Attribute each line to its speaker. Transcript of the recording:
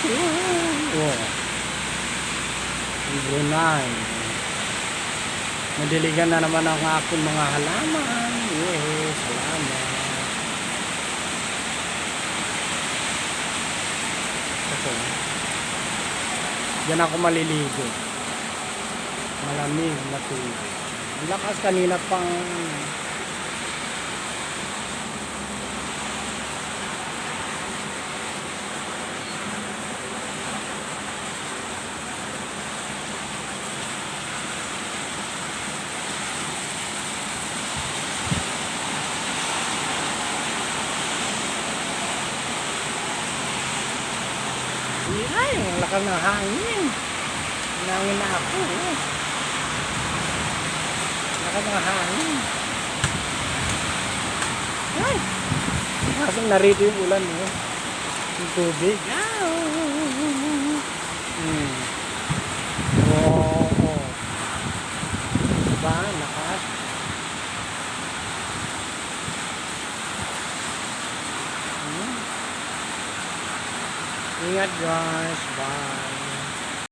Speaker 1: Oh, Brunei. Nadiligan na naman ang aking mga halaman. Salamat. Ito. Diyan ako maliligo. Malamig na tubig. Ang lakas kanina pang ay, ang lakas ng hangin. Nangin na ako. Lakas ng hangin. Ay! Kaso narito yung ulan. Yung tubig. Oo. Diba? Lakas. Ingat guys. Bye.